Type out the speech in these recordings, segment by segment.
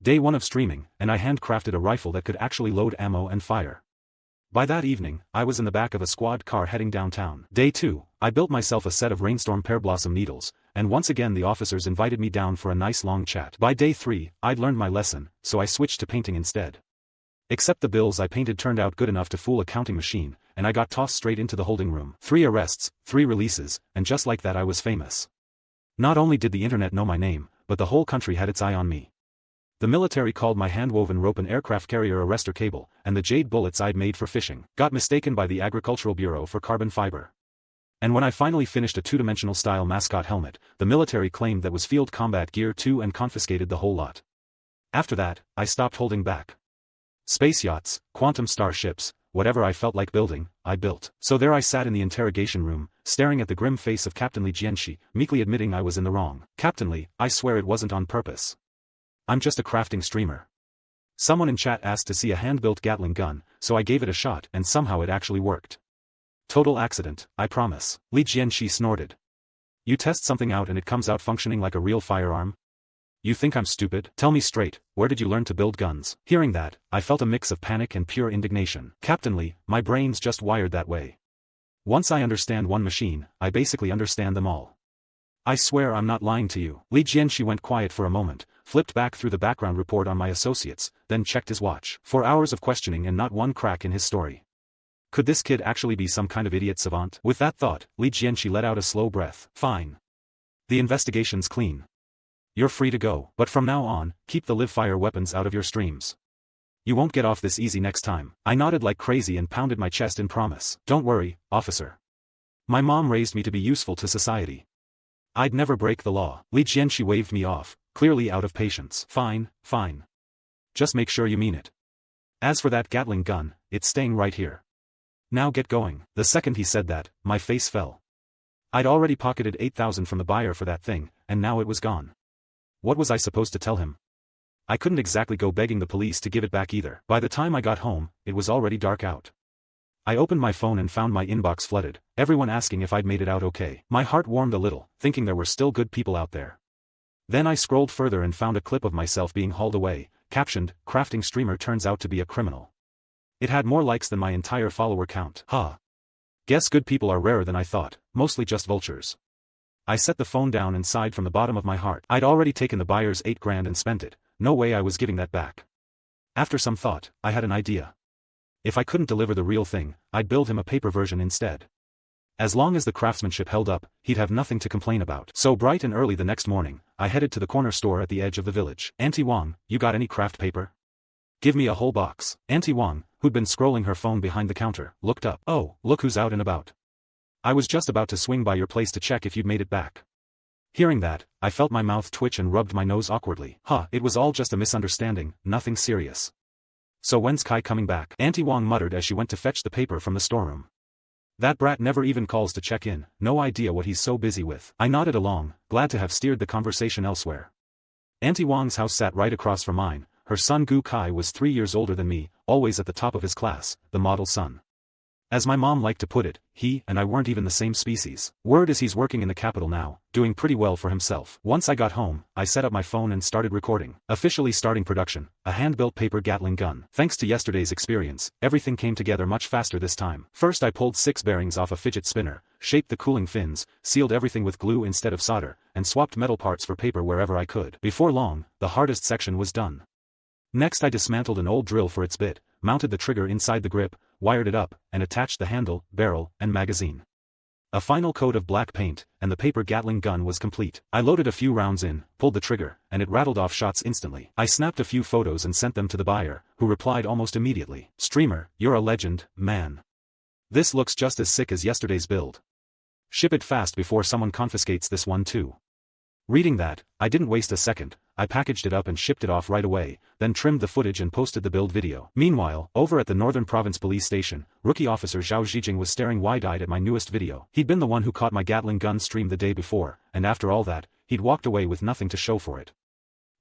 Day 1 of streaming, and I handcrafted a rifle that could actually load ammo and fire. By that evening, I was in the back of a squad car heading downtown. Day 2, I built myself a set of rainstorm pear blossom needles, and once again the officers invited me down for a nice long chat. By day 3, I'd learned my lesson, so I switched to painting instead. Except the bills I painted turned out good enough to fool a counting machine, and I got tossed straight into the holding room. 3 arrests, 3 releases, and just like that I was famous. Not only did the internet know my name, but the whole country had its eye on me. The military called my hand-woven rope an aircraft carrier arrestor cable, and the jade bullets I'd made for fishing got mistaken by the Agricultural Bureau for carbon fiber. And when I finally finished a 2-dimensional style mascot helmet, the military claimed that was field combat gear too and confiscated the whole lot. After that, I stopped holding back. Space yachts, quantum starships, whatever I felt like building, I built. So there I sat in the interrogation room, staring at the grim face of Captain Li Jianxi, meekly admitting I was in the wrong. Captain Li, I swear it wasn't on purpose. I'm just a crafting streamer. Someone in chat asked to see a hand-built Gatling gun, so I gave it a shot and somehow it actually worked. Total accident, I promise. Li Jianxi snorted. You test something out and it comes out functioning like a real firearm? You think I'm stupid? Tell me straight, where did you learn to build guns? Hearing that, I felt a mix of panic and pure indignation. Captain Li, my brain's just wired that way. Once I understand one machine, I basically understand them all. I swear I'm not lying to you. Li Jianxi went quiet for a moment, flipped back through the background report on my associates, then checked his watch. 4 hours of questioning and not one crack in his story. Could this kid actually be some kind of idiot savant? With that thought, Li Jianxi let out a slow breath. Fine. The investigation's clean. You're free to go, but from now on, keep the live-fire weapons out of your streams. You won't get off this easy next time. I nodded like crazy and pounded my chest in promise. Don't worry, officer. My mom raised me to be useful to society. I'd never break the law. Li Jianxi waved me off, clearly out of patience. Fine, fine. Just make sure you mean it. As for that Gatling gun, it's staying right here. Now get going. The second he said that, my face fell. I'd already pocketed 8,000 from the buyer for that thing, and now it was gone. What was I supposed to tell him? I couldn't exactly go begging the police to give it back either. By the time I got home, it was already dark out. I opened my phone and found my inbox flooded, everyone asking if I'd made it out okay. My heart warmed a little, thinking there were still good people out there. Then I scrolled further and found a clip of myself being hauled away, captioned, "Crafting streamer turns out to be a criminal." It had more likes than my entire follower count. Guess good people are rarer than I thought, mostly just vultures. I set the phone down and sighed from the bottom of my heart. I'd already taken the buyer's 8 grand and spent it, no way I was giving that back. After some thought, I had an idea. If I couldn't deliver the real thing, I'd build him a paper version instead. As long as the craftsmanship held up, he'd have nothing to complain about. So bright and early the next morning, I headed to the corner store at the edge of the village. Auntie Wang, you got any craft paper? Give me a whole box. Auntie Wang, who'd been scrolling her phone behind the counter, looked up. Oh, look who's out and about. I was just about to swing by your place to check if you'd made it back. Hearing that, I felt my mouth twitch and rubbed my nose awkwardly. It was all just a misunderstanding, nothing serious. So when's Kai coming back? Auntie Wang muttered as she went to fetch the paper from the storeroom. That brat never even calls to check in, no idea what he's so busy with. I nodded along, glad to have steered the conversation elsewhere. Auntie Wang's house sat right across from mine. Her son Gu Kai was 3 years older than me, always at the top of his class, the model son. As my mom liked to put it, he and I weren't even the same species. Word is he's working in the capital now, doing pretty well for himself. Once I got home, I set up my phone and started recording. Officially starting production, a hand-built paper Gatling gun. Thanks to yesterday's experience, everything came together much faster this time. First I pulled 6 bearings off a fidget spinner, shaped the cooling fins, sealed everything with glue instead of solder, and swapped metal parts for paper wherever I could. Before long, the hardest section was done. Next I dismantled an old drill for its bit, mounted the trigger inside the grip, wired it up, and attached the handle, barrel, and magazine. A final coat of black paint, and the paper Gatling gun was complete. I loaded a few rounds in, pulled the trigger, and it rattled off shots instantly. I snapped a few photos and sent them to the buyer, who replied almost immediately. "Streamer, you're a legend, man. This looks just as sick as yesterday's build. Ship it fast before someone confiscates this one too." Reading that, I didn't waste a second. I packaged it up and shipped it off right away, then trimmed the footage and posted the build video. Meanwhile, over at the Northern Province Police Station, Rookie Officer Zhao Zijing was staring wide-eyed at my newest video. He'd been the one who caught my Gatling gun stream the day before, and after all that, he'd walked away with nothing to show for it.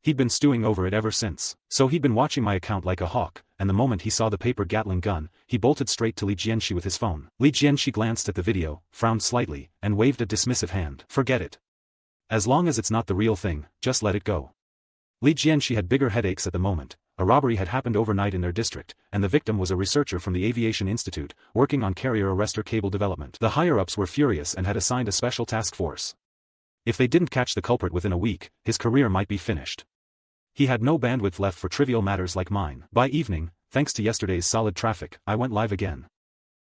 He'd been stewing over it ever since. So he'd been watching my account like a hawk, and the moment he saw the paper Gatling gun, he bolted straight to Li Jianxi with his phone. Li Jianxi glanced at the video, frowned slightly, and waved a dismissive hand. "Forget it. As long as it's not the real thing, just let it go. Li Jianxi had bigger headaches at the moment. A robbery had happened overnight in their district, and the victim was a researcher from the Aviation Institute, working on carrier arrestor cable development. The higher-ups were furious and had assigned a special task force. If they didn't catch the culprit within a week, his career might be finished. He had no bandwidth left for trivial matters like mine. By evening, thanks to yesterday's solid traffic, I went live again.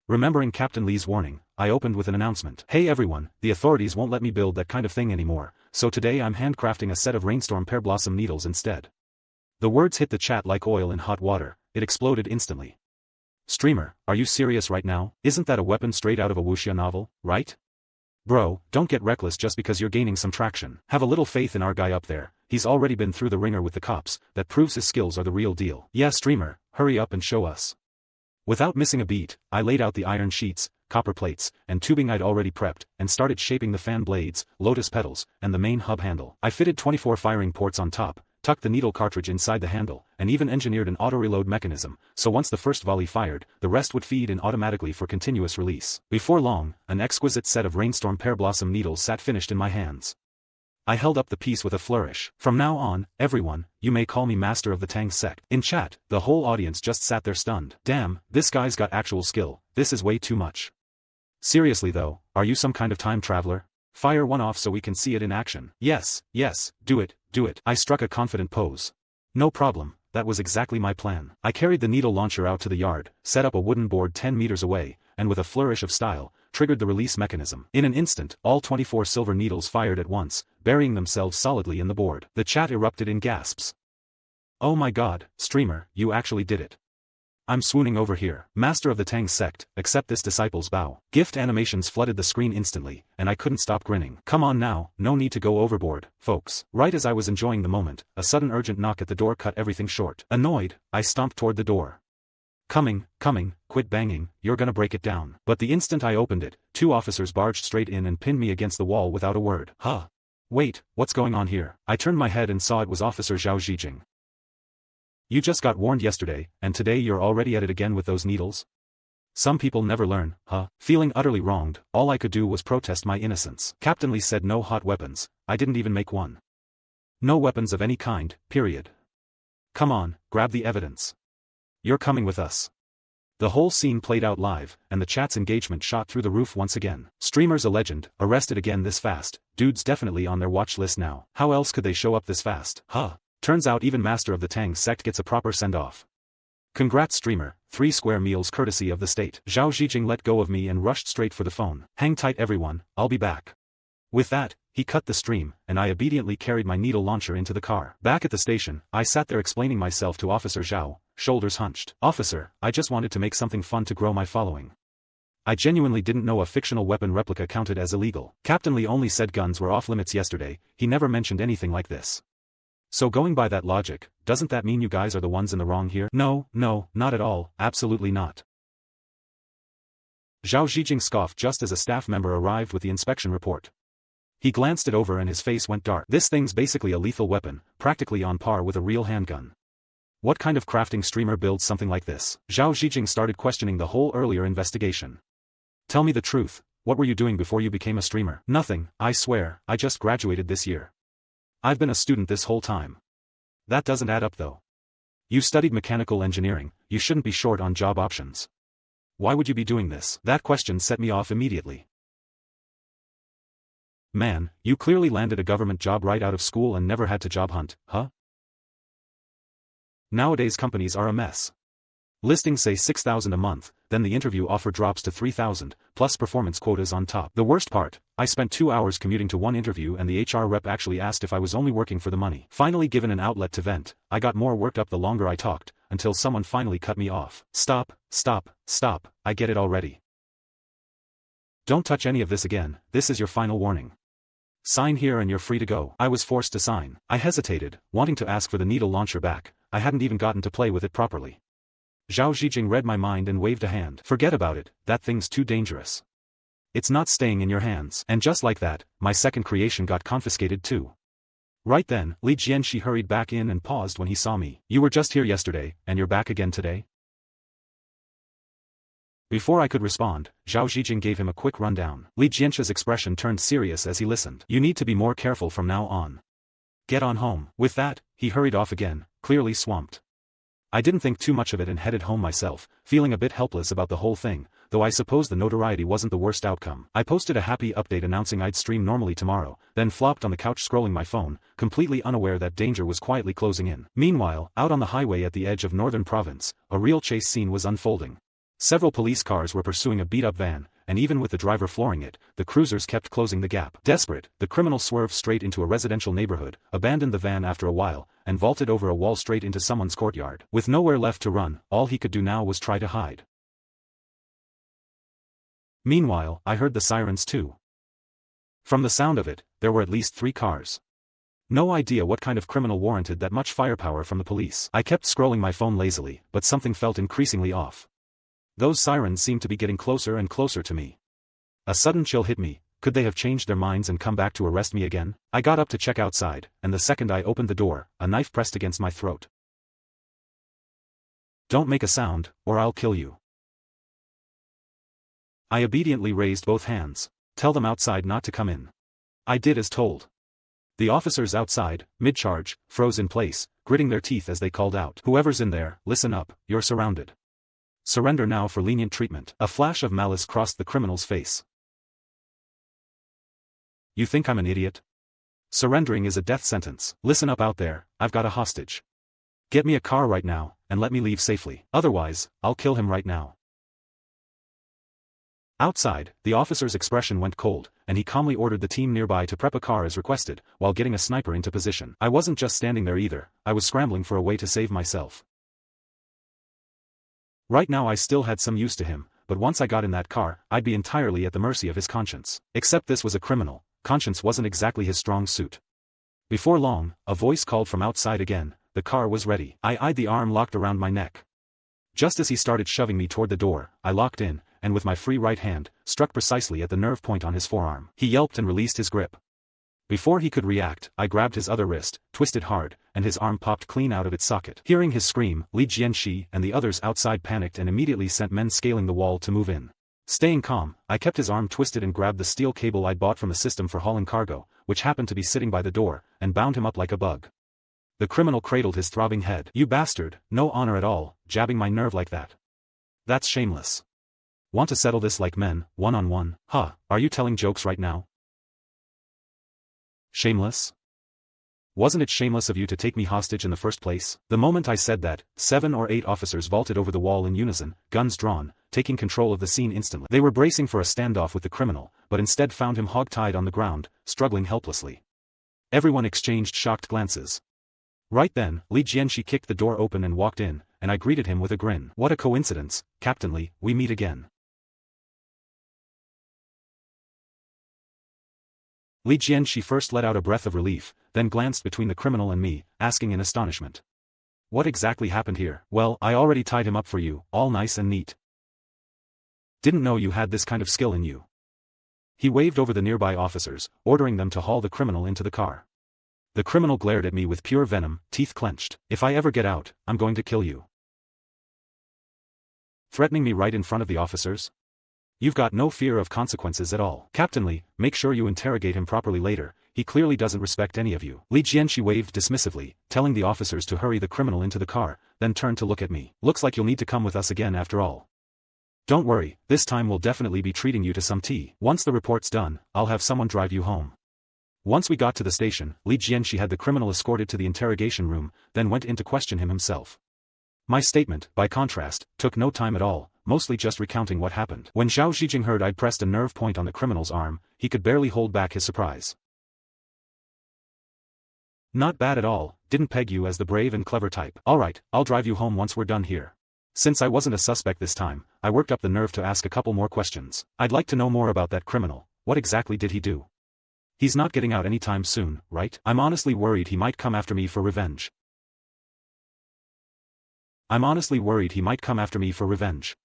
Remembering Captain Lee's warning, I opened with an announcement. Hey everyone, the authorities won't let me build that kind of thing anymore, so today I'm handcrafting a set of rainstorm pear blossom needles instead. The words hit the chat like oil in hot water, it exploded instantly. Streamer, are you serious right now? Isn't that a weapon straight out of a wuxia novel, right? Bro, don't get reckless just because you're gaining some traction. Have a little faith in our guy up there, he's already been through the ringer with the cops, that proves his skills are the real deal. Yeah streamer, hurry up and show us. Without missing a beat, I laid out the iron sheets, copper plates, and tubing I'd already prepped, and started shaping the fan blades, lotus petals, and the main hub handle. I fitted 24 firing ports on top, tucked the needle cartridge inside the handle, and even engineered an auto-reload mechanism, so once the first volley fired, the rest would feed in automatically for continuous release. Before long, an exquisite set of rainstorm pear blossom needles sat finished in my hands. I held up the piece with a flourish. From now on, everyone, you may call me Master of the Tang sect. In chat, the whole audience just sat there stunned. Damn, this guy's got actual skill, this is way too much. Seriously though, are you some kind of time traveler? Fire one off so we can see it in action. Yes, do it. I struck a confident pose. No problem, that was exactly my plan. I carried the needle launcher out to the yard, set up a wooden board 10 meters away, and with a flourish of style, triggered the release mechanism. In an instant, all 24 silver needles fired at once, burying themselves solidly in the board. The chat erupted in gasps. Oh my god, streamer, you actually did it. I'm swooning over here. Master of the Tang sect, accept this disciple's bow. Gift animations flooded the screen instantly, and I couldn't stop grinning. Come on now, no need to go overboard, folks. Right as I was enjoying the moment, a sudden urgent knock at the door cut everything short. Annoyed, I stomped toward the door. Coming, quit banging, you're gonna break it down. But the instant I opened it, 2 officers barged straight in and pinned me against the wall without a word. Huh. Wait, what's going on here? I turned my head and saw it was Officer Zhao Zijing. You just got warned yesterday, and today you're already at it again with those needles? Some people never learn, huh? Feeling utterly wronged, all I could do was protest my innocence. Captain Lee said no hot weapons, I didn't even make one. No weapons of any kind, period. Come on, grab the evidence. You're coming with us. The whole scene played out live, and the chat's engagement shot through the roof once again. Streamer's a legend, arrested again this fast, dude's definitely on their watch list now. How else could they show up this fast? Huh. Turns out even Master of the Tang sect gets a proper send-off. Congrats streamer, 3 square meals courtesy of the state. Zhao Zijing let go of me and rushed straight for the phone. Hang tight everyone, I'll be back. With that, he cut the stream, and I obediently carried my needle launcher into the car. Back at the station, I sat there explaining myself to Officer Zhao, shoulders hunched. Officer, I just wanted to make something fun to grow my following. I genuinely didn't know a fictional weapon replica counted as illegal. Captain Lee only said guns were off limits yesterday, he never mentioned anything like this. So going by that logic, doesn't that mean you guys are the ones in the wrong here? No, not at all, absolutely not. Zhao Zijing scoffed just as a staff member arrived with the inspection report. He glanced it over and his face went dark. This thing's basically a lethal weapon, practically on par with a real handgun. What kind of crafting streamer builds something like this? Zhao Zijing started questioning the whole earlier investigation. Tell me the truth, what were you doing before you became a streamer? Nothing, I swear, I just graduated this year. I've been a student this whole time. That doesn't add up though. You studied mechanical engineering, you shouldn't be short on job options. Why would you be doing this? That question set me off immediately. Man, you clearly landed a government job right out of school and never had to job hunt, huh? Nowadays companies are a mess. Listings say 6,000 a month, then the interview offer drops to 3,000, plus performance quotas on top. The worst part, I spent 2 hours commuting to one interview and the HR rep actually asked if I was only working for the money. Finally given an outlet to vent, I got more worked up the longer I talked, until someone finally cut me off. Stop, I get it already. Don't touch any of this again, this is your final warning. Sign here and you're free to go. I was forced to sign. I hesitated, wanting to ask for the needle launcher back, I hadn't even gotten to play with it properly. Zhao Zijing read my mind and waved a hand. Forget about it, that thing's too dangerous. It's not staying in your hands. And just like that, my second creation got confiscated too. Right then, Li Jianxi hurried back in and paused when he saw me. You were just here yesterday, and you're back again today? Before I could respond, Zhao Zijing gave him a quick rundown. Li Jianxi's expression turned serious as he listened. You need to be more careful from now on. Get on home. With that, he hurried off again, clearly swamped. I didn't think too much of it and headed home myself, feeling a bit helpless about the whole thing, though I suppose the notoriety wasn't the worst outcome. I posted a happy update announcing I'd stream normally tomorrow, then flopped on the couch scrolling my phone, completely unaware that danger was quietly closing in. Meanwhile, out on the highway at the edge of northern province, a real chase scene was unfolding. Several police cars were pursuing a beat-up van, and even with the driver flooring it, the cruisers kept closing the gap. Desperate, the criminal swerved straight into a residential neighborhood, abandoned the van after a while, and vaulted over a wall straight into someone's courtyard. With nowhere left to run, all he could do now was try to hide. Meanwhile, I heard the sirens too. From the sound of it, there were at least 3 cars. No idea what kind of criminal warranted that much firepower from the police. I kept scrolling my phone lazily, but something felt increasingly off. Those sirens seemed to be getting closer and closer to me. A sudden chill hit me. Could they have changed their minds and come back to arrest me again? I got up to check outside, and the second I opened the door, a knife pressed against my throat. Don't make a sound, or I'll kill you. I obediently raised both hands. Tell them outside not to come in. I did as told. The officers outside, mid-charge, froze in place, gritting their teeth as they called out. Whoever's in there, listen up, you're surrounded. Surrender now for lenient treatment. A flash of malice crossed the criminal's face. You think I'm an idiot? Surrendering is a death sentence. Listen up out there, I've got a hostage. Get me a car right now, and let me leave safely. Otherwise, I'll kill him right now. Outside, the officer's expression went cold, and he calmly ordered the team nearby to prep a car as requested, while getting a sniper into position. I wasn't just standing there either, I was scrambling for a way to save myself. Right now I still had some use to him, but once I got in that car, I'd be entirely at the mercy of his conscience. Except this was a criminal, conscience wasn't exactly his strong suit. Before long, a voice called from outside again, the car was ready. I eyed the arm locked around my neck. Just as he started shoving me toward the door, I locked in, and with my free right hand, struck precisely at the nerve point on his forearm. He yelped and released his grip. Before he could react, I grabbed his other wrist, twisted hard, and his arm popped clean out of its socket. Hearing his scream, Li Jianxi and the others outside panicked and immediately sent men scaling the wall to move in. Staying calm, I kept his arm twisted and grabbed the steel cable I'd bought from a system for hauling cargo, which happened to be sitting by the door, and bound him up like a bug. The criminal cradled his throbbing head. You bastard, no honor at all, jabbing my nerve like that. That's shameless. Want to settle this like men, one-on-one? Huh, are you telling jokes right now? Shameless? Wasn't it shameless of you to take me hostage in the first place? The moment I said that, 7 or 8 officers vaulted over the wall in unison, guns drawn, taking control of the scene instantly. They were bracing for a standoff with the criminal, but instead found him hog-tied on the ground, struggling helplessly. Everyone exchanged shocked glances. Right then, Li Jianxi kicked the door open and walked in, and I greeted him with a grin. What a coincidence, Captain Li, we meet again. Li Jianxi first let out a breath of relief, then glanced between the criminal and me, asking in astonishment. What exactly happened here? Well, I already tied him up for you, all nice and neat. Didn't know you had this kind of skill in you. He waved over the nearby officers, ordering them to haul the criminal into the car. The criminal glared at me with pure venom, teeth clenched. If I ever get out, I'm going to kill you. Threatening me right in front of the officers? You've got no fear of consequences at all. Captain Li, make sure you interrogate him properly later, he clearly doesn't respect any of you. Li Jianxi waved dismissively, telling the officers to hurry the criminal into the car, then turned to look at me. Looks like you'll need to come with us again after all. Don't worry, this time we'll definitely be treating you to some tea. Once the report's done, I'll have someone drive you home. Once we got to the station, Li Jianxi had the criminal escorted to the interrogation room, then went in to question him himself. My statement, by contrast, took no time at all, mostly just recounting what happened. When Zhao Xijing heard I'd pressed a nerve point on the criminal's arm, he could barely hold back his surprise. Not bad at all, didn't peg you as the brave and clever type. Alright, I'll drive you home once we're done here. Since I wasn't a suspect this time, I worked up the nerve to ask a couple more questions. I'd like to know more about that criminal. What exactly did he do? He's not getting out anytime soon, right? I'm honestly worried he might come after me for revenge.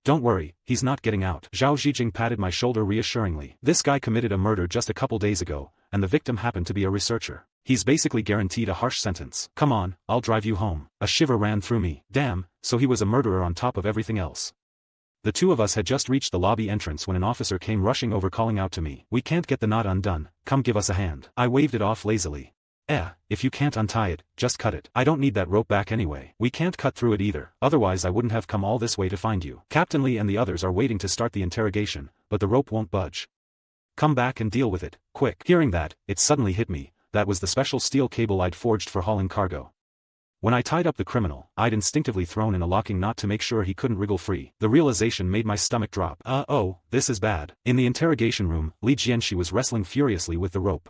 Don't worry, he's not getting out. Zhao Xijing patted my shoulder reassuringly. This guy committed a murder just a couple days ago, and the victim happened to be a researcher. He's basically guaranteed a harsh sentence. Come on, I'll drive you home. A shiver ran through me. Damn, so he was a murderer on top of everything else. The two of us had just reached the lobby entrance when an officer came rushing over calling out to me. We can't get the knot undone, come give us a hand. I waved it off lazily. If you can't untie it, just cut it. I don't need that rope back anyway. We can't cut through it either, otherwise I wouldn't have come all this way to find you. Captain Lee and the others are waiting to start the interrogation, but the rope won't budge. Come back and deal with it, quick. Hearing that, it suddenly hit me, that was the special steel cable I'd forged for hauling cargo. When I tied up the criminal, I'd instinctively thrown in a locking knot to make sure he couldn't wriggle free. The realization made my stomach drop. Oh, this is bad. In the interrogation room, Li Jianxi was wrestling furiously with the rope.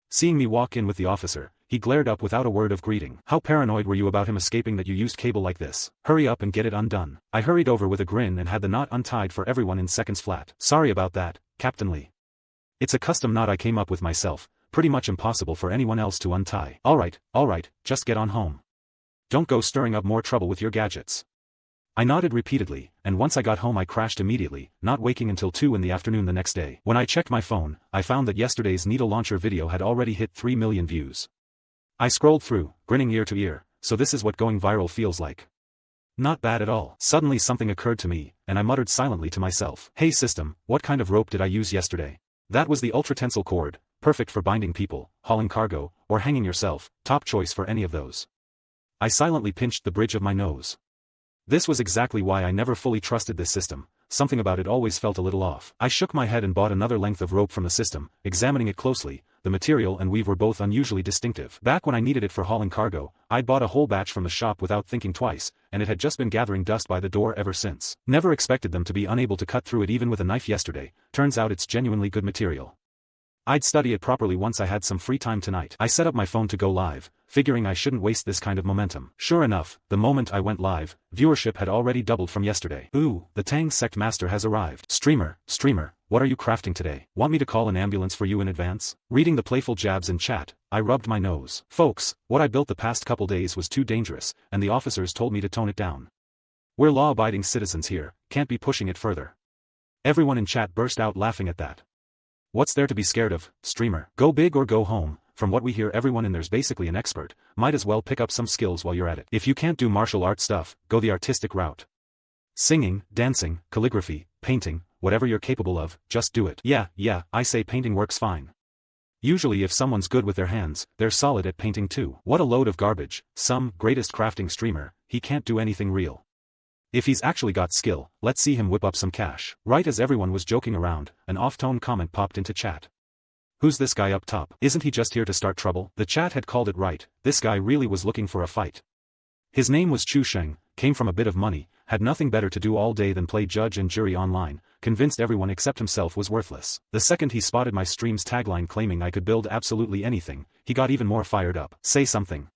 Seeing me walk in with the officer, he glared up without a word of greeting. How paranoid were you about him escaping that you used cable like this? Hurry up and get it undone. I hurried over with a grin and had the knot untied for everyone in seconds flat. Sorry about that, Captain Lee. It's a custom knot I came up with myself, pretty much impossible for anyone else to untie. Alright, just get on home. Don't go stirring up more trouble with your gadgets. I nodded repeatedly, and once I got home I crashed immediately, not waking until 2 in the afternoon the next day. When I checked my phone, I found that yesterday's needle launcher video had already hit 3 million views. I scrolled through, grinning ear to ear, so this is what going viral feels like. Not bad at all. Suddenly something occurred to me, and I muttered silently to myself. Hey system, what kind of rope did I use yesterday? That was the ultra-tensile cord, perfect for binding people, hauling cargo, or hanging yourself, top choice for any of those. I silently pinched the bridge of my nose. This was exactly why I never fully trusted this system, something about it always felt a little off. I shook my head and bought another length of rope from the system, examining it closely. The material and weave were both unusually distinctive. Back when I needed it for hauling cargo, I'd bought a whole batch from the shop without thinking twice, and it had just been gathering dust by the door ever since. Never expected them to be unable to cut through it even with a knife yesterday. Turns out it's genuinely good material. I'd study it properly once I had some free time tonight. I set up my phone to go live, figuring I shouldn't waste this kind of momentum. Sure enough, the moment I went live, viewership had already doubled from yesterday. Ooh, the Tang Sect Master has arrived. Streamer, what are you crafting today? Want me to call an ambulance for you in advance? Reading the playful jabs in chat, I rubbed my nose. Folks, what I built the past couple days was too dangerous, and the officers told me to tone it down. We're law-abiding citizens here, can't be pushing it further. Everyone in chat burst out laughing at that. What's there to be scared of, streamer? Go big or go home. From what we hear, everyone in there's basically an expert. Might as well pick up some skills while you're at it. If you can't do martial arts stuff, go the artistic route. Singing, dancing, calligraphy, painting, whatever you're capable of, just do it. Yeah, I say painting works fine. Usually if someone's good with their hands, they're solid at painting too. What a load of garbage. Some greatest crafting streamer, he can't do anything real. If he's actually got skill, let's see him whip up some cash. Right as everyone was joking around, an off-tone comment popped into chat. Who's this guy up top? Isn't he just here to start trouble? The chat had called it right, this guy really was looking for a fight. His name was Chu Sheng, came from a bit of money, had nothing better to do all day than play judge and jury online, convinced everyone except himself was worthless. The second he spotted my stream's tagline claiming I could build absolutely anything, he got even more fired up. Say something.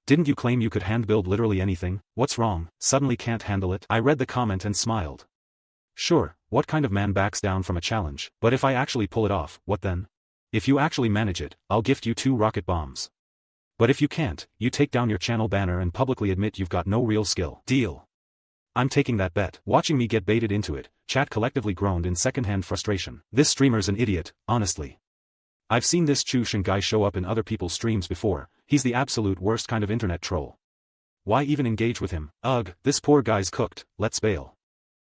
Didn't you claim you could hand-build literally anything? What's wrong? Suddenly can't handle it? I read the comment and smiled. Sure, what kind of man backs down from a challenge? But if I actually pull it off, what then? If you actually manage it, I'll gift you 2 rocket bombs. But if you can't, you take down your channel banner and publicly admit you've got no real skill. Deal. I'm taking that bet. Watching me get baited into it, chat collectively groaned in secondhand frustration. This streamer's an idiot, honestly. I've seen this Chu Sheng guy show up in other people's streams before, he's the absolute worst kind of internet troll. Why even engage with him? Ugh, this poor guy's cooked, let's bail.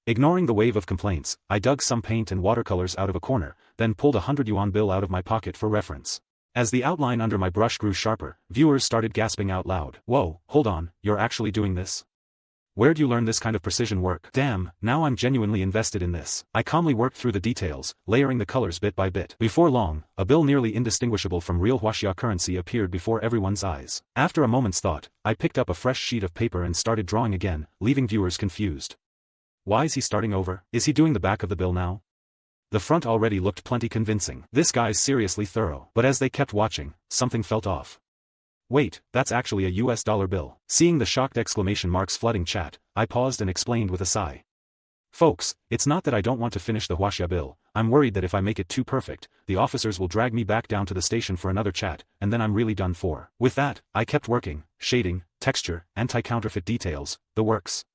Ignoring the wave of complaints, I dug some paint and watercolors out of a corner, then pulled a 100 yuan bill out of my pocket for reference. As the outline under my brush grew sharper, viewers started gasping out loud. Whoa, hold on, you're actually doing this? Where'd you learn this kind of precision work? Damn, now I'm genuinely invested in this. I calmly worked through the details, layering the colors bit by bit. Before long, a bill nearly indistinguishable from real Huaxia currency appeared before everyone's eyes. After a moment's thought, I picked up a fresh sheet of paper and started drawing again, leaving viewers confused. Why is he starting over? Is he doing the back of the bill now? The front already looked plenty convincing. This guy's seriously thorough. But as they kept watching, something felt off. Wait, that's actually a US dollar bill. Seeing the shocked exclamation marks flooding chat, I paused and explained with a sigh. Folks, it's not that I don't want to finish the Huaxia bill, I'm worried that if I make it too perfect, the officers will drag me back down to the station for another chat, and then I'm really done for. With that, I kept working, shading, texture, anti-counterfeit details, the works.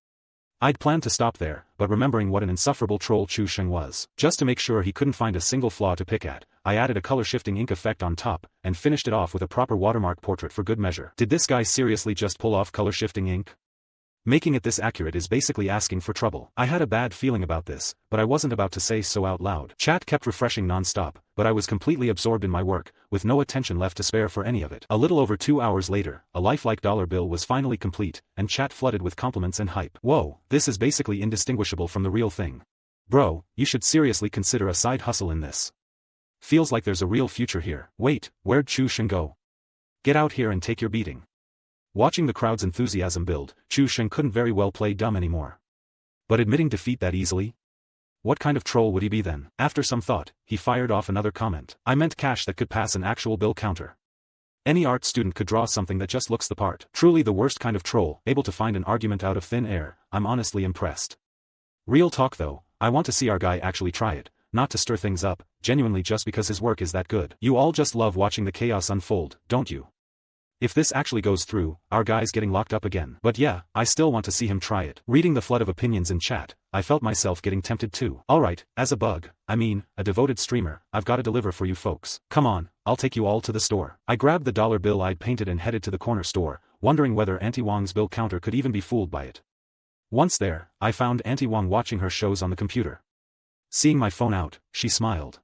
I'd planned to stop there, but remembering what an insufferable troll Chu Sheng was, just to make sure he couldn't find a single flaw to pick at, I added a color-shifting ink effect on top, and finished it off with a proper watermark portrait for good measure. Did this guy seriously just pull off color-shifting ink? Making it this accurate is basically asking for trouble. I had a bad feeling about this, but I wasn't about to say so out loud. Chat kept refreshing non-stop, but I was completely absorbed in my work, with no attention left to spare for any of it. A little over 2 hours later, a lifelike dollar bill was finally complete, and chat flooded with compliments and hype. Whoa, this is basically indistinguishable from the real thing. Bro, you should seriously consider a side hustle in this. Feels like there's a real future here. Wait, where'd Chu Sheng go? Get out here and take your beating. Watching the crowd's enthusiasm build, Chu Sheng couldn't very well play dumb anymore. But admitting defeat that easily? What kind of troll would he be then? After some thought, he fired off another comment. I meant cash that could pass an actual bill counter. Any art student could draw something that just looks the part. Truly the worst kind of troll, able to find an argument out of thin air. I'm honestly impressed. Real talk though, I want to see our guy actually try it, not to stir things up, genuinely just because his work is that good. You all just love watching the chaos unfold, don't you? If this actually goes through, our guy's getting locked up again. But yeah, I still want to see him try it. Reading the flood of opinions in chat, I felt myself getting tempted too. Alright, as a bug, a devoted streamer, I've gotta deliver for you folks. Come on, I'll take you all to the store. I grabbed the dollar bill I'd painted and headed to the corner store, wondering whether Auntie Wong's bill counter could even be fooled by it. Once there, I found Auntie Wong watching her shows on the computer. Seeing my phone out, she smiled.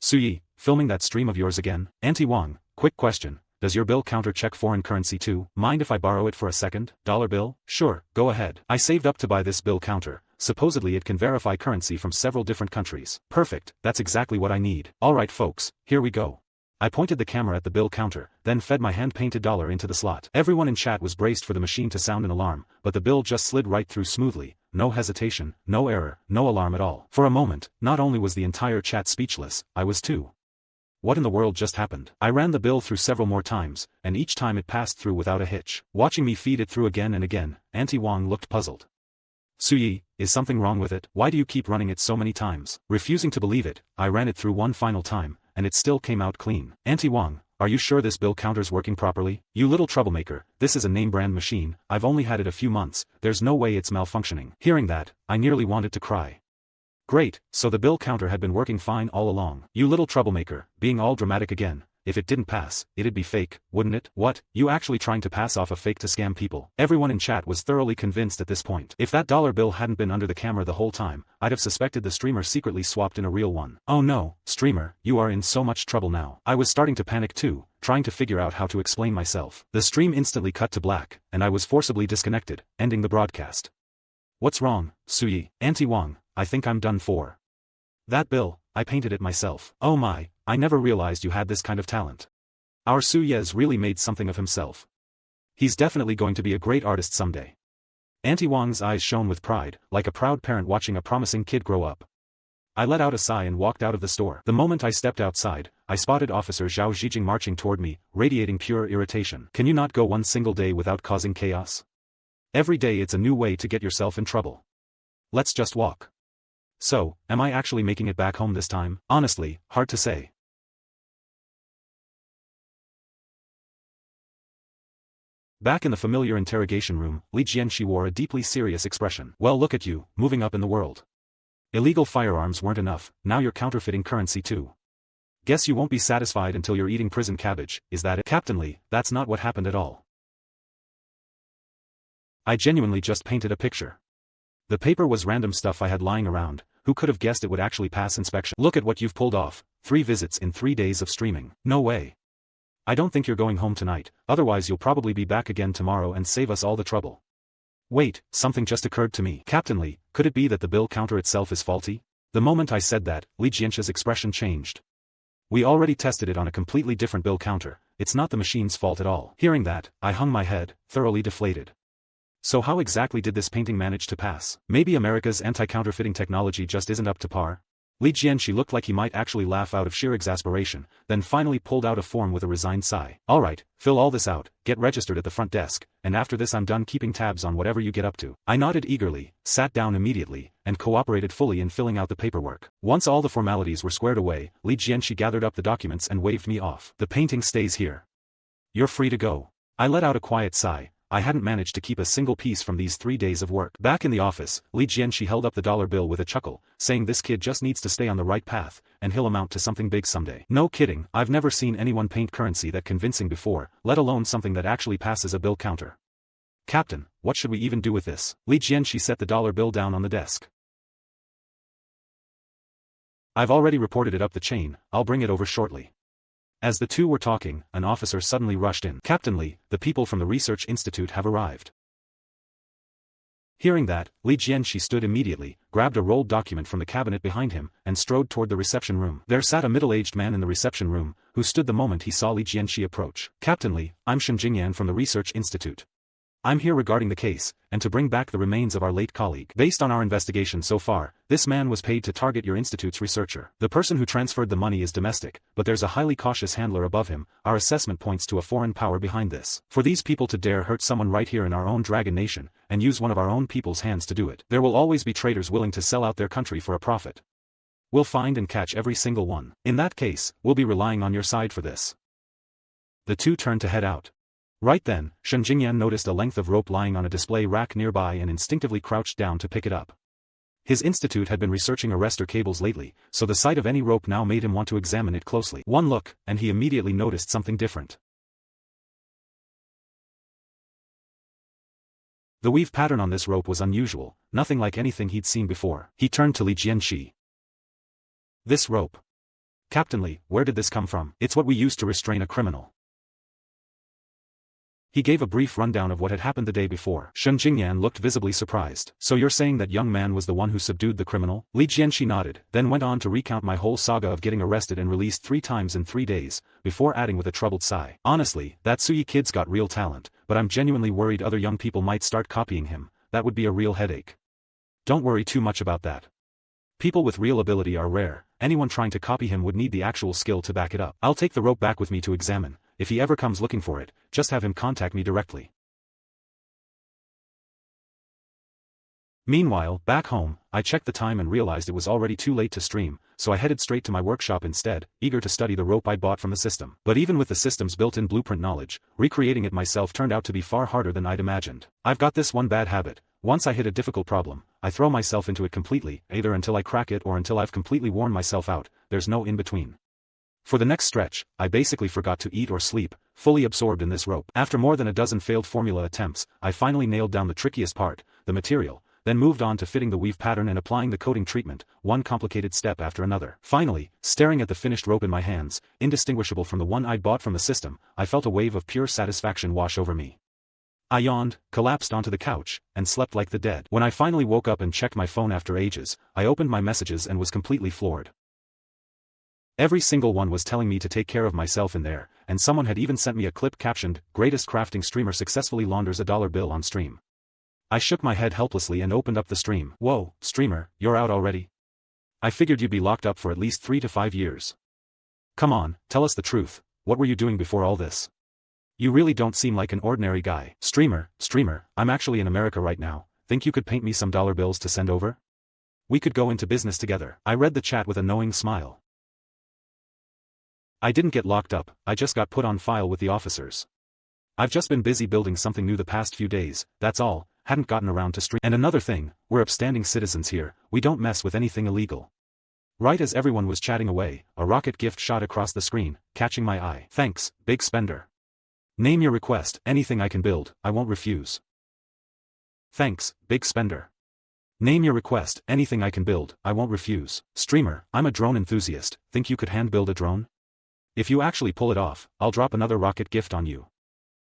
Suyi, filming that stream of yours again? Auntie Wong, quick question. Does your bill counter check foreign currency too? Mind if I borrow it for a second? Dollar bill? Sure, go ahead. I saved up to buy this bill counter. Supposedly it can verify currency from several different countries. Perfect, that's exactly what I need. Alright folks, here we go. I pointed the camera at the bill counter, then fed my hand-painted dollar into the slot. Everyone in chat was braced for the machine to sound an alarm, but the bill just slid right through smoothly. No hesitation, no error, no alarm at all. For a moment, not only was the entire chat speechless, I was too. What in the world just happened? I ran the bill through several more times, and each time it passed through without a hitch. Watching me feed it through again and again, Auntie Wong looked puzzled. Suyi, is something wrong with it? Why do you keep running it so many times? Refusing to believe it, I ran it through one final time, and it still came out clean. Auntie Wong, are you sure this bill counter's working properly? You little troublemaker, this is a name-brand machine, I've only had it a few months, there's no way it's malfunctioning. Hearing that, I nearly wanted to cry. Great, so the bill counter had been working fine all along. You little troublemaker, being all dramatic again. If it didn't pass, it'd be fake, wouldn't it? What, you actually trying to pass off a fake to scam people? Everyone in chat was thoroughly convinced at this point. If that dollar bill hadn't been under the camera the whole time, I'd have suspected the streamer secretly swapped in a real one. Oh no, streamer, you are in so much trouble now. I was starting to panic too, trying to figure out how to explain myself. The stream instantly cut to black, and I was forcibly disconnected, ending the broadcast. What's wrong, Suyi? Auntie Wong, I think I'm done for. That bill, I painted it myself. Oh my, I never realized you had this kind of talent. Our Suyez really made something of himself. He's definitely going to be a great artist someday. Auntie Wong's eyes shone with pride, like a proud parent watching a promising kid grow up. I let out a sigh and walked out of the store. The moment I stepped outside, I spotted Officer Zhao Zijing marching toward me, radiating pure irritation. Can you not go one single day without causing chaos? Every day it's a new way to get yourself in trouble. Let's just walk. So, am I actually making it back home this time? Honestly, hard to say. Back in the familiar interrogation room, Li Jianxi wore a deeply serious expression. Well, look at you, moving up in the world. Illegal firearms weren't enough, now you're counterfeiting currency too. Guess you won't be satisfied until you're eating prison cabbage, is that it? Captain Li, that's not what happened at all. I genuinely just painted a picture. The paper was random stuff I had lying around. Who could have guessed it would actually pass inspection? Look at what you've pulled off, 3 visits in 3 days of streaming. No way. I don't think you're going home tonight, otherwise you'll probably be back again tomorrow and save us all the trouble. Wait, something just occurred to me. Captain Li, could it be that the bill counter itself is faulty? The moment I said that, Li Jianxi's expression changed. We already tested it on a completely different bill counter, it's not the machine's fault at all. Hearing that, I hung my head, thoroughly deflated. So how exactly did this painting manage to pass? Maybe America's anti-counterfeiting technology just isn't up to par? Li Jianxi looked like he might actually laugh out of sheer exasperation, then finally pulled out a form with a resigned sigh. Alright, fill all this out, get registered at the front desk, and after this I'm done keeping tabs on whatever you get up to. I nodded eagerly, sat down immediately, and cooperated fully in filling out the paperwork. Once all the formalities were squared away, Li Jianxi gathered up the documents and waved me off. The painting stays here. You're free to go. I let out a quiet sigh. I hadn't managed to keep a single piece from these 3 days of work. Back in the office, Li Jianxi held up the dollar bill with a chuckle, saying this kid just needs to stay on the right path, and he'll amount to something big someday. No kidding, I've never seen anyone paint currency that convincing before, let alone something that actually passes a bill counter. Captain, what should we even do with this? Li Jianxi set the dollar bill down on the desk. I've already reported it up the chain, I'll bring it over shortly. As the two were talking, an officer suddenly rushed in. Captain Li, the people from the research institute have arrived. Hearing that, Li Jianxi stood immediately, grabbed a rolled document from the cabinet behind him, and strode toward the reception room. There sat a middle-aged man in the reception room, who stood the moment he saw Li Jianxi approach. Captain Li, I'm Shen Jingyan from the research institute. I'm here regarding the case, and to bring back the remains of our late colleague. Based on our investigation so far, this man was paid to target your institute's researcher. The person who transferred the money is domestic, but there's a highly cautious handler above him. Our assessment points to a foreign power behind this. For these people to dare hurt someone right here in our own dragon nation, and use one of our own people's hands to do it, there will always be traitors willing to sell out their country for a profit. We'll find and catch every single one. In that case, we'll be relying on your side for this. The two turned to head out. Right then, Shen Jingyan noticed a length of rope lying on a display rack nearby and instinctively crouched down to pick it up. His institute had been researching arrestor cables lately, so the sight of any rope now made him want to examine it closely. One look, and he immediately noticed something different. The weave pattern on this rope was unusual, nothing like anything he'd seen before. He turned to Li Jianxi. This rope. Captain Li, where did this come from? It's what we used to restrain a criminal. He gave a brief rundown of what had happened the day before. Shen Jingyan looked visibly surprised. So you're saying that young man was the one who subdued the criminal? Li Jianxi nodded, then went on to recount my whole saga of getting arrested and released 3 times in 3 days, before adding with a troubled sigh. Honestly, that Suyi kid's got real talent, but I'm genuinely worried other young people might start copying him. That would be a real headache. Don't worry too much about that. People with real ability are rare, anyone trying to copy him would need the actual skill to back it up. I'll take the rope back with me to examine. If he ever comes looking for it, just have him contact me directly. Meanwhile, back home, I checked the time and realized it was already too late to stream, so I headed straight to my workshop instead, eager to study the rope I'd bought from the system. But even with the system's built-in blueprint knowledge, recreating it myself turned out to be far harder than I'd imagined. I've got this one bad habit. Once I hit a difficult problem, I throw myself into it completely, either until I crack it or until I've completely worn myself out. There's no in-between. For the next stretch, I basically forgot to eat or sleep, fully absorbed in this rope. After more than a dozen failed formula attempts, I finally nailed down the trickiest part, the material, then moved on to fitting the weave pattern and applying the coating treatment, one complicated step after another. Finally, staring at the finished rope in my hands, indistinguishable from the one I'd bought from the system, I felt a wave of pure satisfaction wash over me. I yawned, collapsed onto the couch, and slept like the dead. When I finally woke up and checked my phone after ages, I opened my messages and was completely floored. Every single one was telling me to take care of myself in there, and someone had even sent me a clip captioned, "Greatest crafting streamer successfully launders a dollar bill on stream." I shook my head helplessly and opened up the stream. Whoa, streamer, you're out already? I figured you'd be locked up for at least 3 to 5 years. Come on, tell us the truth, what were you doing before all this? You really don't seem like an ordinary guy. Streamer, I'm actually in America right now, think you could paint me some dollar bills to send over? We could go into business together. I read the chat with a knowing smile. I didn't get locked up, I just got put on file with the officers. I've just been busy building something new the past few days, that's all, hadn't gotten around to stream. And another thing, we're upstanding citizens here, we don't mess with anything illegal. Right as everyone was chatting away, a rocket gift shot across the screen, catching my eye. Thanks, big spender. Name your request, anything I can build, I won't refuse. Thanks, big spender. Name your request, anything I can build, I won't refuse. Streamer, I'm a drone enthusiast, think you could hand build a drone? If you actually pull it off, I'll drop another rocket gift on you.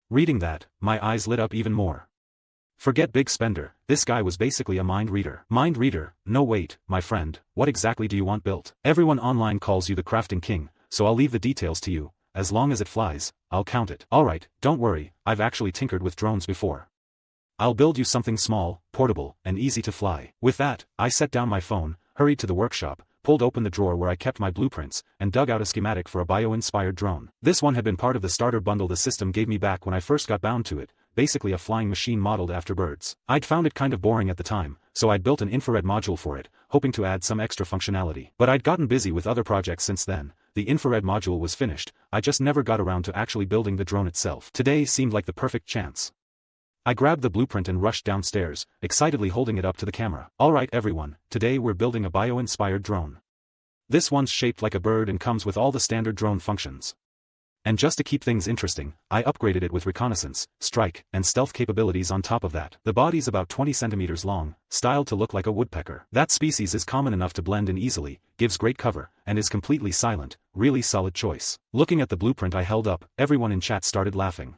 Reading that, my eyes lit up even more. Forget big spender, this guy was basically a mind reader. Mind reader? No wait, my friend, what exactly do you want built? Everyone online calls you the crafting king, so I'll leave the details to you, as long as it flies, I'll count it. Alright, don't worry, I've actually tinkered with drones before. I'll build you something small, portable, and easy to fly. With that, I set down my phone, hurried to the workshop, pulled open the drawer where I kept my blueprints, and dug out a schematic for a bio-inspired drone. This one had been part of the starter bundle the system gave me back when I first got bound to it, basically a flying machine modeled after birds. I'd found it kind of boring at the time, so I'd built an infrared module for it, hoping to add some extra functionality. But I'd gotten busy with other projects since then. The infrared module was finished, I just never got around to actually building the drone itself. Today seemed like the perfect chance. I grabbed the blueprint and rushed downstairs, excitedly holding it up to the camera. Alright everyone, today we're building a bio-inspired drone. This one's shaped like a bird and comes with all the standard drone functions. And just to keep things interesting, I upgraded it with reconnaissance, strike, and stealth capabilities on top of that. The body's about 20 centimeters long, styled to look like a woodpecker. That species is common enough to blend in easily, gives great cover, and is completely silent. Really solid choice. Looking at the blueprint I held up, everyone in chat started laughing.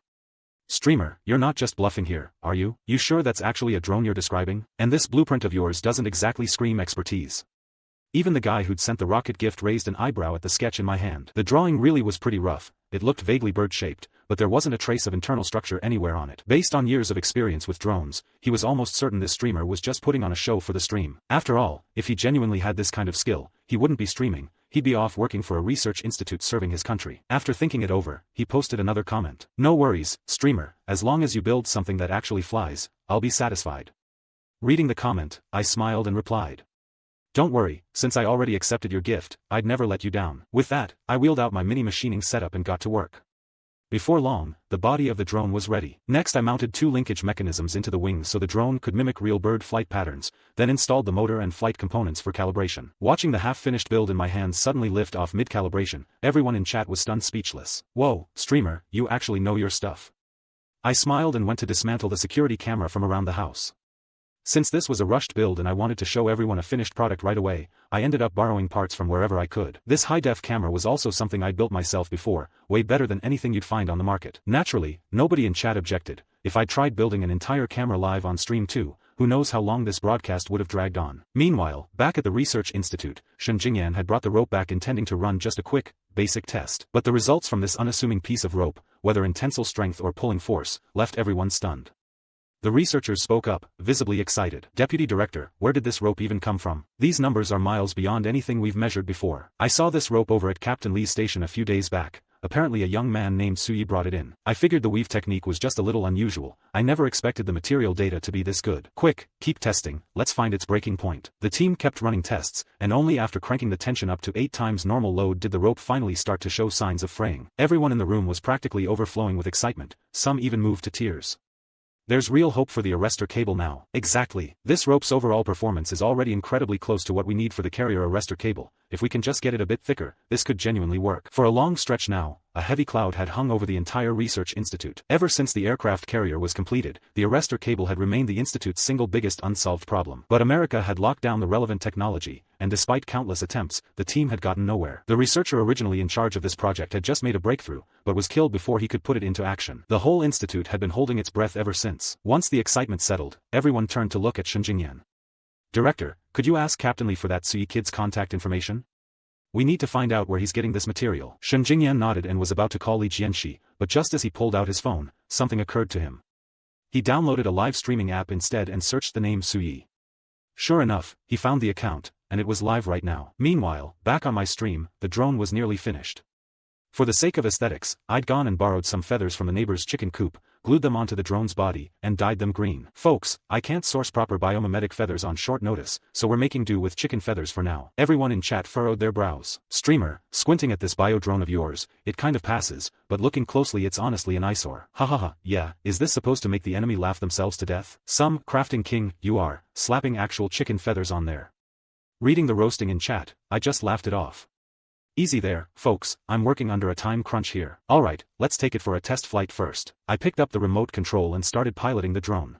Streamer, you're not just bluffing here, are you? You sure that's actually a drone you're describing? And this blueprint of yours doesn't exactly scream expertise. Even the guy who'd sent the rocket gift raised an eyebrow at the sketch in my hand. The drawing really was pretty rough. It looked vaguely bird-shaped, but there wasn't a trace of internal structure anywhere on it. Based on years of experience with drones, he was almost certain this streamer was just putting on a show for the stream. After all, if he genuinely had this kind of skill, he wouldn't be streaming. He'd be off working for a research institute serving his country. After thinking it over, he posted another comment. No worries, streamer, as long as you build something that actually flies, I'll be satisfied. Reading the comment, I smiled and replied. Don't worry, since I already accepted your gift, I'd never let you down. With that, I wheeled out my mini machining setup and got to work. Before long, the body of the drone was ready. Next I mounted 2 linkage mechanisms into the wings so the drone could mimic real bird flight patterns, then installed the motor and flight components for calibration. Watching the half-finished build in my hands suddenly lift off mid-calibration, everyone in chat was stunned speechless. Whoa, streamer, you actually know your stuff. I smiled and went to dismantle the security camera from around the house. Since this was a rushed build and I wanted to show everyone a finished product right away, I ended up borrowing parts from wherever I could. This high-def camera was also something I'd built myself before, way better than anything you'd find on the market. Naturally, nobody in chat objected. If I'd tried building an entire camera live on stream too, who knows how long this broadcast would have dragged on. Meanwhile, back at the research institute, Shen Jingyan had brought the rope back intending to run just a quick, basic test. But the results from this unassuming piece of rope, whether in tensile strength or pulling force, left everyone stunned. The researchers spoke up, visibly excited. Deputy Director, where did this rope even come from? These numbers are miles beyond anything we've measured before. I saw this rope over at Captain Lee's station a few days back. Apparently a young man named Suyi brought it in. I figured the weave technique was just a little unusual. I never expected the material data to be this good. Quick, keep testing, let's find its breaking point. The team kept running tests, and only after cranking the tension up to 8 times normal load did the rope finally start to show signs of fraying. Everyone in the room was practically overflowing with excitement, some even moved to tears. There's real hope for the arrestor cable now. Exactly. This rope's overall performance is already incredibly close to what we need for the carrier arrestor cable. If we can just get it a bit thicker, this could genuinely work. For a long stretch now, a heavy cloud had hung over the entire research institute. Ever since the aircraft carrier was completed, the arrestor cable had remained the institute's single biggest unsolved problem. But America had locked down the relevant technology, and despite countless attempts, the team had gotten nowhere. The researcher originally in charge of this project had just made a breakthrough, but was killed before he could put it into action. The whole institute had been holding its breath ever since. Once the excitement settled, everyone turned to look at Shen Jingyan. Director, could you ask Captain Lee for that Suyi kid's contact information? We need to find out where he's getting this material. Shen Jingyan nodded and was about to call Li Jianxi, but just as he pulled out his phone, something occurred to him. He downloaded a live streaming app instead and searched the name Suyi. Sure enough, he found the account, and it was live right now. Meanwhile, back on my stream, the drone was nearly finished. For the sake of aesthetics, I'd gone and borrowed some feathers from the neighbor's chicken coop, glued them onto the drone's body, and dyed them green. Folks, I can't source proper biomimetic feathers on short notice, so we're making do with chicken feathers for now. Everyone in chat furrowed their brows. Streamer, squinting at this bio drone of yours, it kind of passes, but looking closely it's honestly an eyesore. Hahaha, yeah, is this supposed to make the enemy laugh themselves to death? Some crafting king, you are, slapping actual chicken feathers on there. Reading the roasting in chat, I just laughed it off. Easy there, folks, I'm working under a time crunch here. Alright, let's take it for a test flight first. I picked up the remote control and started piloting the drone.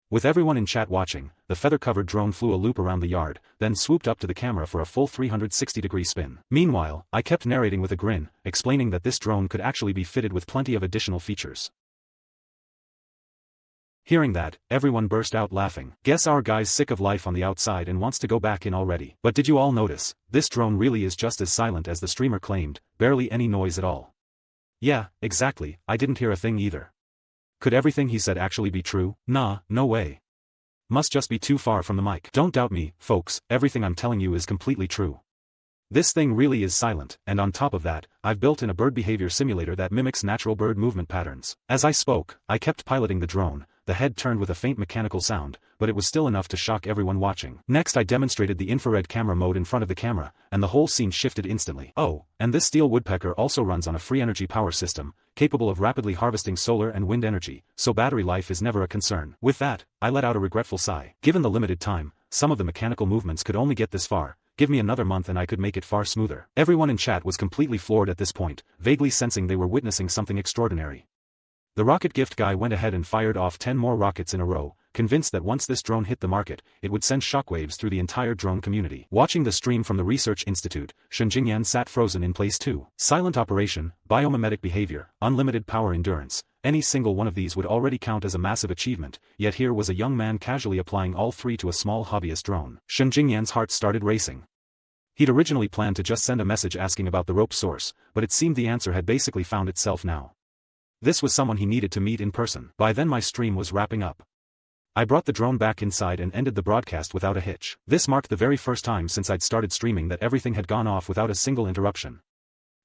With everyone in chat watching, the feather-covered drone flew a loop around the yard, then swooped up to the camera for a full 360-degree spin. Meanwhile, I kept narrating with a grin, explaining that this drone could actually be fitted with plenty of additional features. Hearing that, everyone burst out laughing. Guess our guy's sick of life on the outside and wants to go back in already. But did you all notice, this drone really is just as silent as the streamer claimed, barely any noise at all. Yeah, exactly, I didn't hear a thing either. Could everything he said actually be true? Nah, no way. Must just be too far from the mic. Don't doubt me, folks, everything I'm telling you is completely true. This thing really is silent, and on top of that, I've built in a bird behavior simulator that mimics natural bird movement patterns. As I spoke, I kept piloting the drone, the head turned with a faint mechanical sound, but it was still enough to shock everyone watching. Next I demonstrated the infrared camera mode in front of the camera, and the whole scene shifted instantly. Oh, and this steel woodpecker also runs on a free energy power system, capable of rapidly harvesting solar and wind energy, so battery life is never a concern. With that, I let out a regretful sigh. Given the limited time, some of the mechanical movements could only get this far. give me another month and I could make it far smoother. Everyone in chat was completely floored at this point, vaguely sensing they were witnessing something extraordinary. The rocket gift guy went ahead and fired off 10 more rockets in a row, convinced that once this drone hit the market, it would send shockwaves through the entire drone community. Watching the stream from the research institute, Shen Jingyan sat frozen in place too. Silent operation, biomimetic behavior, unlimited power endurance, any single one of these would already count as a massive achievement, yet here was a young man casually applying all three to a small hobbyist drone. Shen Jingyan's heart started racing. He'd originally planned to just send a message asking about the rope source, but it seemed the answer had basically found itself now. This was someone he needed to meet in person. By then my stream was wrapping up. I brought the drone back inside and ended the broadcast without a hitch. This marked the very first time since I'd started streaming that everything had gone off without a single interruption.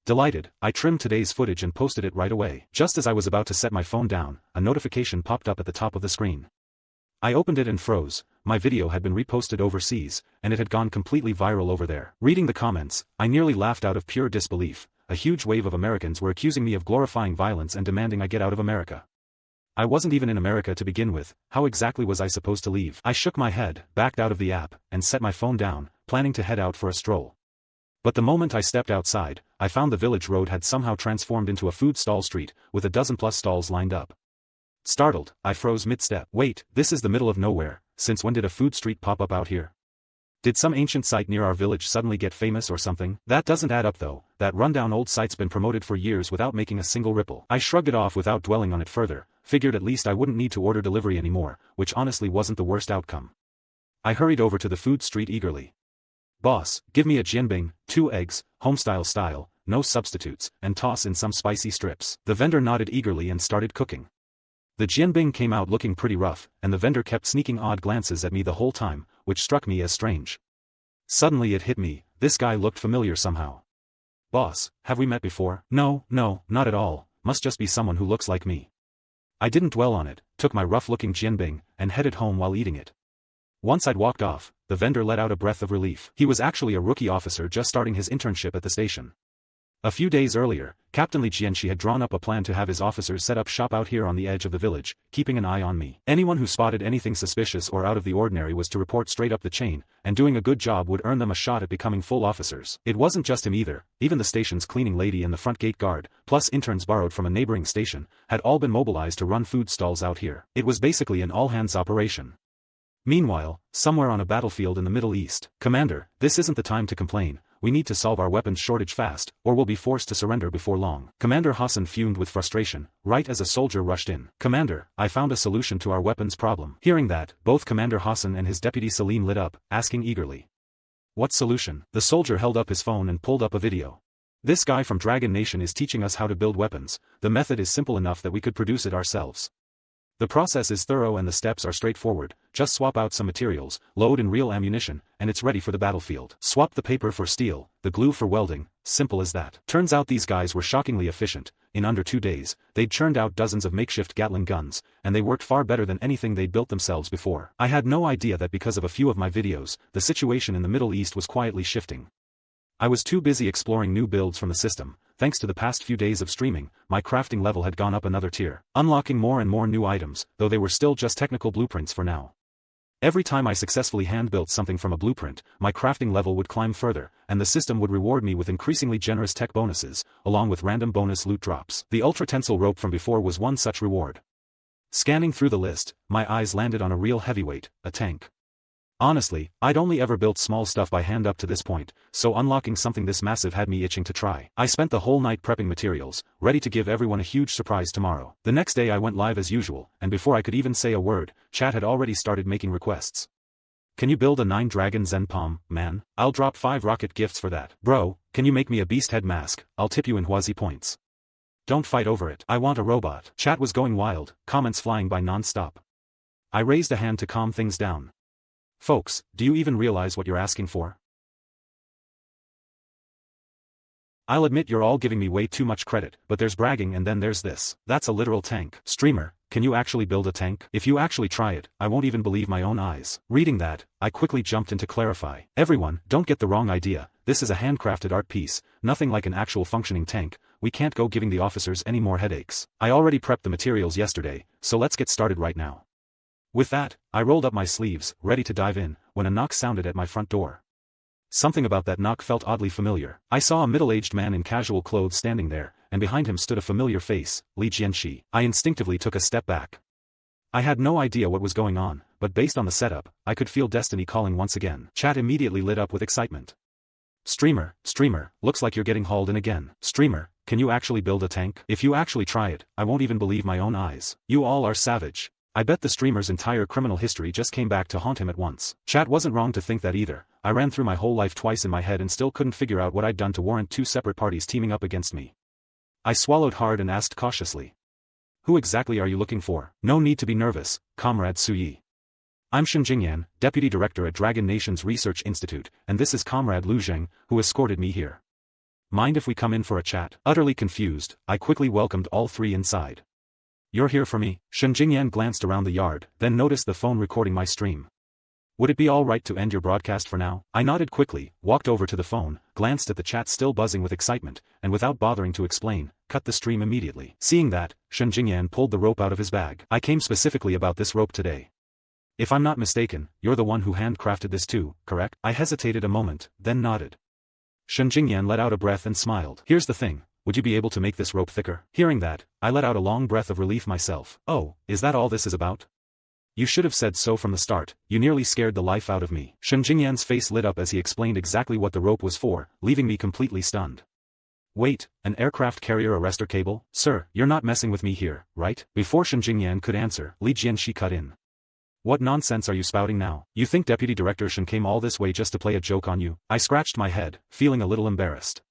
Delighted, I trimmed today's footage and posted it right away. Just as I was about to set my phone down, a notification popped up at the top of the screen. I opened it and froze. My video had been reposted overseas, and it had gone completely viral over there. Reading the comments, I nearly laughed out of pure disbelief. A huge wave of Americans were accusing me of glorifying violence and demanding I get out of America. I wasn't even in America to begin with, how exactly was I supposed to leave? I shook my head, backed out of the app, and set my phone down, planning to head out for a stroll. But the moment I stepped outside, I found the village road had somehow transformed into a food stall street, with a dozen plus stalls lined up. Startled, I froze mid-step. Wait, this is the middle of nowhere, since when did a food street pop up out here? Did some ancient site near our village suddenly get famous or something? That doesn't add up though, that rundown old site's been promoted for years without making a single ripple. I shrugged it off without dwelling on it further, figured at least I wouldn't need to order delivery anymore, which honestly wasn't the worst outcome. I hurried over to the food street eagerly. Boss, give me a jianbing, 2 eggs, homestyle, no substitutes, and toss in some spicy strips. The vendor nodded eagerly and started cooking. The jianbing came out looking pretty rough, and the vendor kept sneaking odd glances at me the whole time, which struck me as strange. Suddenly it hit me, this guy looked familiar somehow. Boss, have we met before? No, not at all, must just be someone who looks like me. I didn't dwell on it, took my rough-looking jianbing, and headed home while eating it. Once I'd walked off, the vendor let out a breath of relief. He was actually a rookie officer just starting his internship at the station. A few days earlier, Captain Li Jianxi had drawn up a plan to have his officers set up shop out here on the edge of the village, keeping an eye on me. Anyone who spotted anything suspicious or out of the ordinary was to report straight up the chain, and doing a good job would earn them a shot at becoming full officers. It wasn't just him either, even the station's cleaning lady and the front gate guard, plus interns borrowed from a neighboring station, had all been mobilized to run food stalls out here. It was basically an all-hands operation. Meanwhile, somewhere on a battlefield in the Middle East, Commander, this isn't the time to complain. We need to solve our weapons shortage fast, or we'll be forced to surrender before long. Commander Hassan fumed with frustration, right as a soldier rushed in. Commander, I found a solution to our weapons problem. Hearing that, both Commander Hassan and his deputy Salim lit up, asking eagerly. What solution? The soldier held up his phone and pulled up a video. This guy from Dragon Nation is teaching us how to build weapons. The method is simple enough that we could produce it ourselves. The process is thorough and the steps are straightforward, just swap out some materials, load in real ammunition, and it's ready for the battlefield. Swap the paper for steel, the glue for welding, simple as that. Turns out these guys were shockingly efficient. In under 2 days, they'd churned out dozens of makeshift Gatling guns, and they worked far better than anything they'd built themselves before. I had no idea that because of a few of my videos, the situation in the Middle East was quietly shifting. I was too busy exploring new builds from the system. Thanks to the past few days of streaming, my crafting level had gone up another tier, unlocking more and more new items, though they were still just technical blueprints for now. Every time I successfully hand-built something from a blueprint, my crafting level would climb further, and the system would reward me with increasingly generous tech bonuses, along with random bonus loot drops. The ultra-tensile rope from before was one such reward. Scanning through the list, my eyes landed on a real heavyweight, a tank. Honestly, I'd only ever built small stuff by hand up to this point, so unlocking something this massive had me itching to try. I spent the whole night prepping materials, ready to give everyone a huge surprise tomorrow. The next day I went live as usual, and before I could even say a word, chat had already started making requests. Can you build a 9-dragon Zen palm, man? I'll drop 5 rocket gifts for that. Bro, can you make me a beast head mask? I'll tip you in Huazi points. Don't fight over it. I want a robot. Chat was going wild, comments flying by non-stop. I raised a hand to calm things down. Folks, do you even realize what you're asking for? I'll admit you're all giving me way too much credit, but there's bragging and then there's this. That's a literal tank. Streamer, can you actually build a tank? If you actually try it, I won't even believe my own eyes. Reading that, I quickly jumped in to clarify. Everyone, don't get the wrong idea. This is a handcrafted art piece, nothing like an actual functioning tank. We can't go giving the officers any more headaches. I already prepped the materials yesterday, so let's get started right now. With that, I rolled up my sleeves, ready to dive in, when a knock sounded at my front door. something about that knock felt oddly familiar. I saw a middle-aged man in casual clothes standing there, and behind him stood a familiar face, Li Jianxi. I instinctively took a step back. I had no idea what was going on, but based on the setup, I could feel destiny calling once again. Chat immediately lit up with excitement. Streamer, looks like you're getting hauled in again. Streamer, can you actually build a tank? If you actually try it, I won't even believe my own eyes. You all are savage. I bet the streamer's entire criminal history just came back to haunt him at once. Chat wasn't wrong to think that either. I ran through my whole life twice in my head and still couldn't figure out what I'd done to warrant two separate parties teaming up against me. I swallowed hard and asked cautiously. Who exactly are you looking for? No need to be nervous, Comrade Suyi. I'm Shen Jingyan, Deputy Director at Dragon Nation's Research Institute, and this is Comrade Lu Zheng, who escorted me here. Mind if we come in for a chat? Utterly confused, I quickly welcomed all three inside. You're here for me? Shen Jingyan glanced around the yard, then noticed the phone recording my stream. Would it be all right to end your broadcast for now? I nodded quickly, walked over to the phone, glanced at the chat still buzzing with excitement, and without bothering to explain, cut the stream immediately. Seeing that, Shen Jingyan pulled the rope out of his bag. I came specifically about this rope today. If I'm not mistaken, you're the one who handcrafted this too, correct? I hesitated a moment, then nodded. Shen Jingyan let out a breath and smiled. Here's the thing, would you be able to make this rope thicker? Hearing that, I let out a long breath of relief myself. Oh, is that all this is about? You should have said so from the start, you nearly scared the life out of me. Shen Jingyan's face lit up as he explained exactly what the rope was for, leaving me completely stunned. Wait, an aircraft carrier arrestor cable? Sir, you're not messing with me here, right? Before Shen Jingyan could answer, Li Jianxi cut in. What nonsense are you spouting now? You think Deputy Director Shen came all this way just to play a joke on you? I scratched my head, feeling a little embarrassed.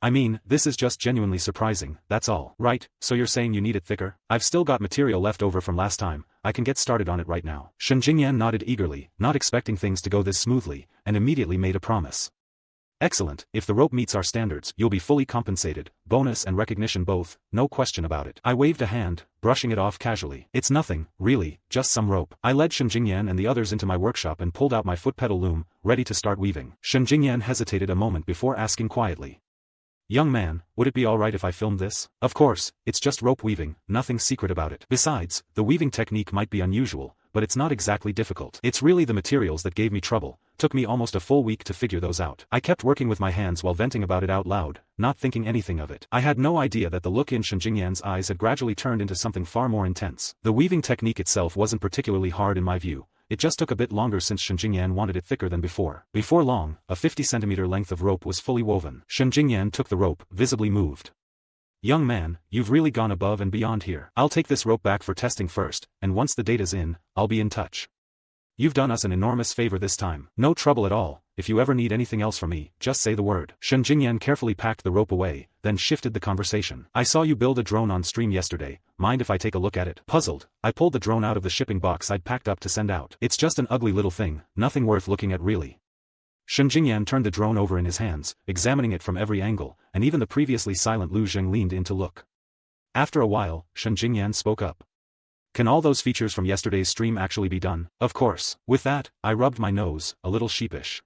I mean, this is just genuinely surprising, that's all. Right, so you're saying you need it thicker? I've still got material left over from last time, I can get started on it right now. Shen Jingyan nodded eagerly, not expecting things to go this smoothly, and immediately made a promise. Excellent, if the rope meets our standards, you'll be fully compensated, bonus and recognition both, no question about it. I waved a hand, brushing it off casually. It's nothing, really, just some rope. I led Shen Jingyan and the others into my workshop and pulled out my foot pedal loom, ready to start weaving. Shen Jingyan hesitated a moment before asking quietly. Young man, would it be alright if I filmed this? Of course, it's just rope weaving, nothing secret about it. Besides, the weaving technique might be unusual, but it's not exactly difficult. It's really the materials that gave me trouble, took me almost a full week to figure those out. I kept working with my hands while venting about it out loud, not thinking anything of it. I had no idea that the look in Shen Jingyan's eyes had gradually turned into something far more intense. The weaving technique itself wasn't particularly hard in my view. It just took a bit longer since Shen Jingyan wanted it thicker than before. Before long, a 50-centimeter length of rope was fully woven. Shen Jingyan took the rope, visibly moved. Young man, you've really gone above and beyond here. I'll take this rope back for testing first, and once the data's in, I'll be in touch. You've done us an enormous favor this time. No trouble at all, if you ever need anything else from me, just say the word. Shen Jingyan carefully packed the rope away, then shifted the conversation. I saw you build a drone on stream yesterday, mind if I take a look at it? Puzzled, I pulled the drone out of the shipping box I'd packed up to send out. It's just an ugly little thing, nothing worth looking at really. Shen Jingyan turned the drone over in his hands, examining it from every angle, and even the previously silent Lu Zheng leaned in to look. After a while, Shen Jingyan spoke up. Can all those features from yesterday's stream actually be done? Of course. With that, I rubbed my nose, a little sheepish.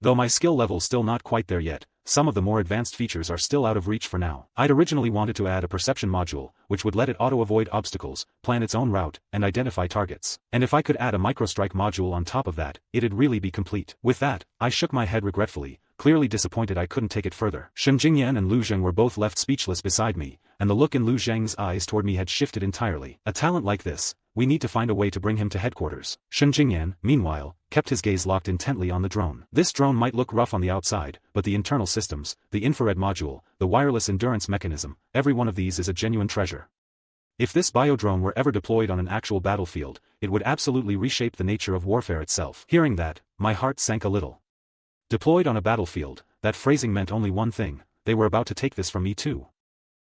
Though my skill level's still not quite there yet, some of the more advanced features are still out of reach for now. I'd originally wanted to add a perception module, which would let it auto-avoid obstacles, plan its own route, and identify targets. And if I could add a microstrike module on top of that, it'd really be complete. With that, I shook my head regretfully, clearly disappointed I couldn't take it further. Shen Jingyan and Lu Zheng were both left speechless beside me, and the look in Lu Zheng's eyes toward me had shifted entirely. A talent like this, we need to find a way to bring him to headquarters. Shen Jingyan, meanwhile, kept his gaze locked intently on the drone. This drone might look rough on the outside, but the internal systems, the infrared module, the wireless endurance mechanism, every one of these is a genuine treasure. If this biodrone were ever deployed on an actual battlefield, it would absolutely reshape the nature of warfare itself. Hearing that, my heart sank a little. Deployed on a battlefield, that phrasing meant only one thing, they were about to take this from me too.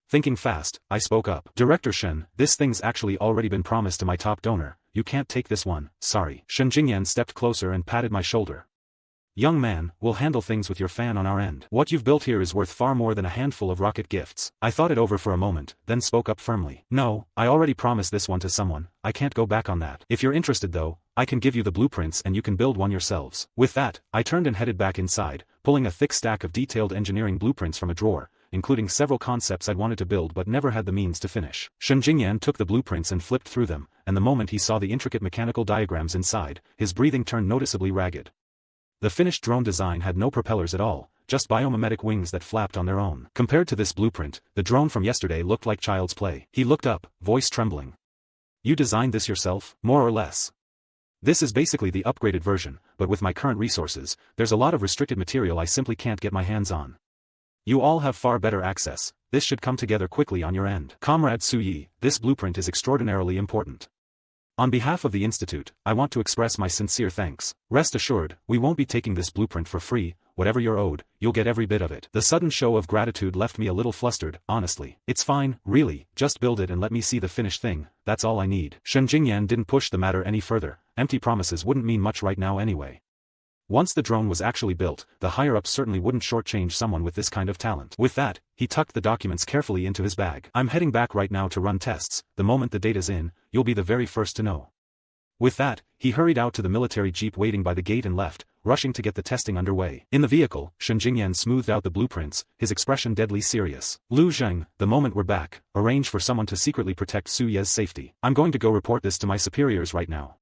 Thinking fast, I spoke up. Director Shen, this thing's actually already been promised to my top donor, you can't take this one, sorry. Shen Jingyan stepped closer and patted my shoulder. Young man, we'll handle things with your fan on our end. What you've built here is worth far more than a handful of rocket gifts. I thought it over for a moment, then spoke up firmly. No, I already promised this one to someone, I can't go back on that. If you're interested though, I can give you the blueprints and you can build one yourselves. With that, I turned and headed back inside, pulling a thick stack of detailed engineering blueprints from a drawer, including several concepts I'd wanted to build but never had the means to finish. Shen Jingyan took the blueprints and flipped through them, and the moment he saw the intricate mechanical diagrams inside, his breathing turned noticeably ragged. The finished drone design had no propellers at all, just biomimetic wings that flapped on their own. Compared to this blueprint, the drone from yesterday looked like child's play. He looked up, voice trembling. You designed this yourself? More or less. This is basically the upgraded version, but with my current resources, there's a lot of restricted material I simply can't get my hands on. You all have far better access, this should come together quickly on your end. Comrade Suyi, this blueprint is extraordinarily important. On behalf of the Institute, I want to express my sincere thanks. Rest assured, we won't be taking this blueprint for free, whatever you're owed, you'll get every bit of it. The sudden show of gratitude left me a little flustered, honestly. It's fine, really, just build it and let me see the finished thing, that's all I need. Shen Jingyan didn't push the matter any further, empty promises wouldn't mean much right now anyway. Once the drone was actually built, the higher-ups certainly wouldn't shortchange someone with this kind of talent. With that, he tucked the documents carefully into his bag. I'm heading back right now to run tests, the moment the data's in, you'll be the very first to know. With that, he hurried out to the military jeep waiting by the gate and left, rushing to get the testing underway. In the vehicle, Shen Jingyan smoothed out the blueprints, his expression deadly serious. Lu Zheng, the moment we're back, arrange for someone to secretly protect Su Ye's safety. I'm going to go report this to my superiors right now.